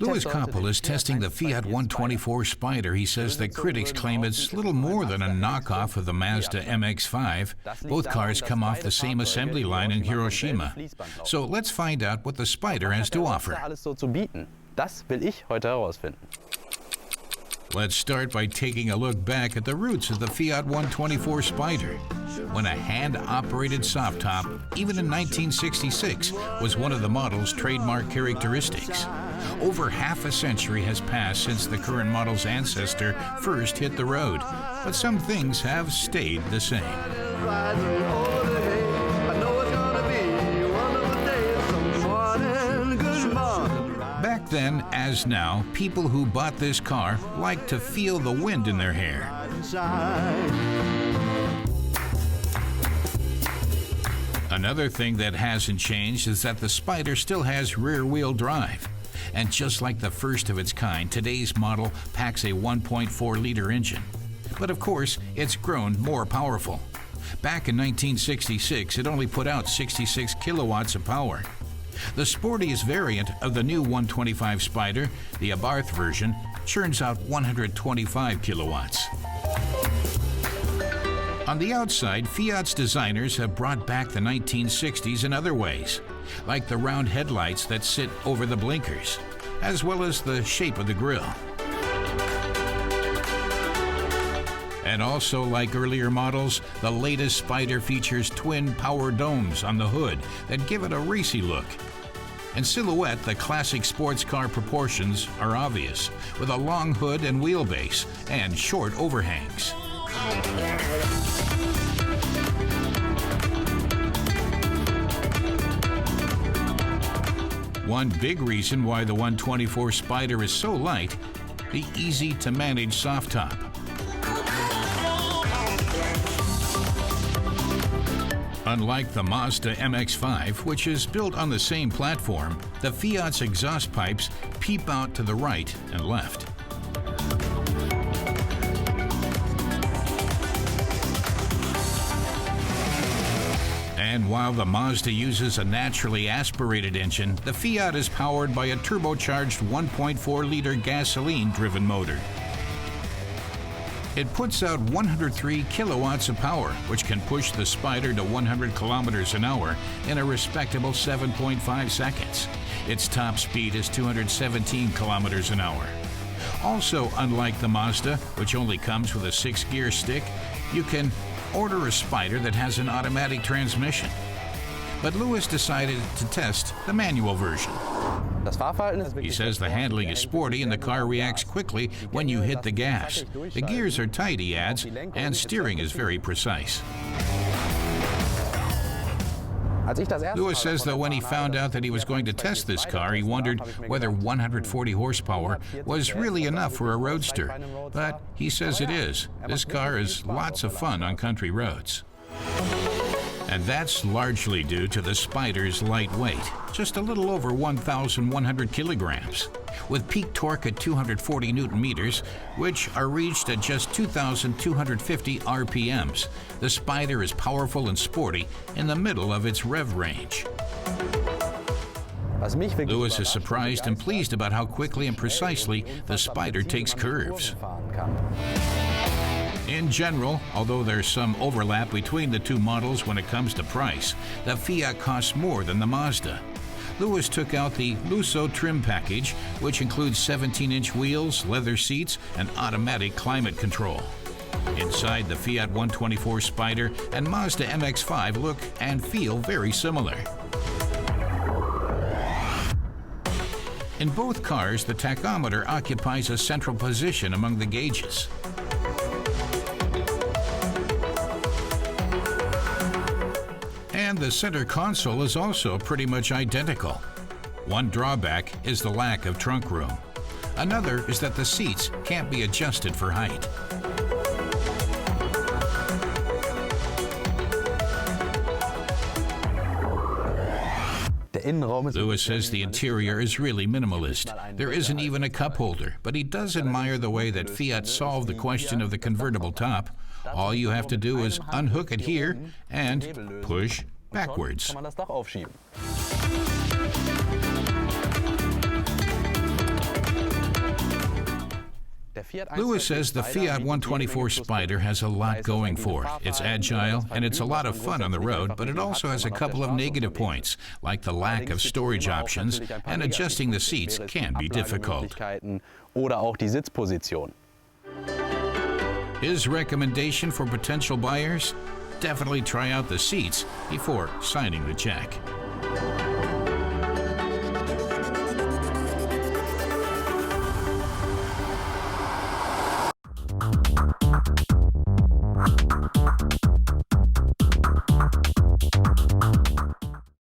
Louis Koppel is testing the Fiat 124 Spyder. He says that critics claim it's little more than a knockoff of the Mazda MX-5. Both cars come off the same assembly line in Hiroshima. So let's find out what the Spyder has to offer. Let's start by taking a look back at the roots of the Fiat 124 Spyder, when a hand-operated soft top, even in 1966, was one of the model's trademark characteristics. Over half a century has passed since the current model's ancestor first hit the road, but some things have stayed the same. Back then, as now, people who bought this car liked to feel the wind in their hair. Another thing that hasn't changed is that the Spyder still has rear-wheel drive. And just like the first of its kind, today's model packs a 1.4-liter engine. But of course, it's grown more powerful. Back in 1966, it only put out 66 kilowatts of power. The sportiest variant of the new 125 Spyder, the Abarth version, churns out 125 kilowatts. On the outside, Fiat's designers have brought back the 1960s in other ways, like the round headlights that sit over the blinkers, as well as the shape of the grille. And also, like earlier models, the latest Spyder features twin power domes on the hood that give it a racy look. In silhouette, the classic sports car proportions are obvious, with a long hood and wheelbase and short overhangs. One big reason why the 124 Spyder is so light, the easy-to-manage soft top. Unlike the Mazda MX-5, which is built on the same platform, the Fiat's exhaust pipes peep out to the right and left. And while the Mazda uses a naturally aspirated engine, the Fiat is powered by a turbocharged 1.4-liter gasoline-driven motor. It puts out 103 kilowatts of power, which can push the Spyder to 100 kilometers an hour in a respectable 7.5 seconds. Its top speed is 217 kilometers an hour. Also, unlike the Mazda, which only comes with a 6-gear stick, you can order a Spyder that has an automatic transmission. But Louis decided to test the manual version. He says the handling is sporty and the car reacts quickly when you hit the gas. The gears are tight, he adds, and steering is very precise. Louis says that when he found out that he was going to test this car, he wondered whether 140 horsepower was really enough for a roadster. But he says it is. This car is lots of fun on country roads. And that's largely due to the Spyder's light weight, just a little over 1,100 kilograms. With peak torque at 240 Newton meters, which are reached at just 2,250 RPMs, the Spyder is powerful and sporty in the middle of its rev range. Louis is surprised and pleased about how quickly and precisely the Spyder takes curves. In general, although there's some overlap between the two models when it comes to price, the Fiat costs more than the Mazda. Louis took out the Lusso trim package, which includes 17-inch wheels, leather seats, and automatic climate control. Inside, the Fiat 124 Spyder and Mazda MX-5 look and feel very similar. In both cars, the tachometer occupies a central position among the gauges. And the center console is also pretty much identical. One drawback is the lack of trunk room. Another is that the seats can't be adjusted for height. Louis says the interior is really minimalist. There isn't even a cup holder, but he does admire the way that Fiat solved the question of the convertible top. All you have to do is unhook it here and push backwards. Kann man das Dach aufschieben. Lewis says the Fiat 124 Spyder has a lot going for it. It's agile and it's a lot of fun on the road, but it also has a couple of negative points, like the lack of storage options, and adjusting the seats can be difficult. Oder auch die Sitzposition. His recommendation for potential buyers? Definitely try out the seats before signing the check.